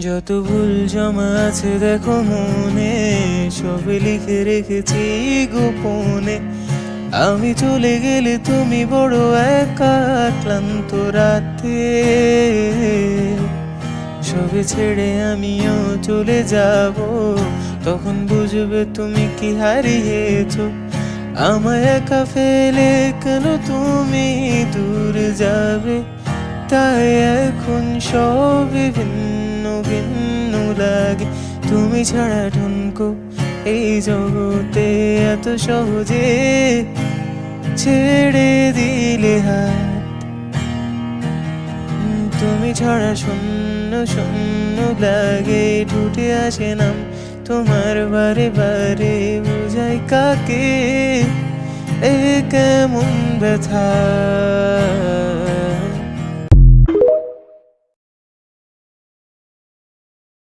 যত ভুল জমা আছে দেখো মনে, সবে লিখে রেখেছি গোপনে। আমি চলে গেলে তুমি বড় একা ক্লান্ত রাতে, সবে ছেড়ে আমিও চলে যাব, তখন বুঝবে তুমি কি হারিয়েছো। আমায় একা ফেলে কেন তুমি দূর যাবে, তাই এখন সব ভিন্ন ভিন্ন লাগে। তুমি ছাড়া ঠুনকো এই জগতে এত সহজে ছেড়ে দিলে হাত। তুমি ছাড়া শূন্য শূন্য লাগে, ঠুটে আসে নাম তোমার বারে বারে, বুঝাই কাকে এ কেমন ব্যথা।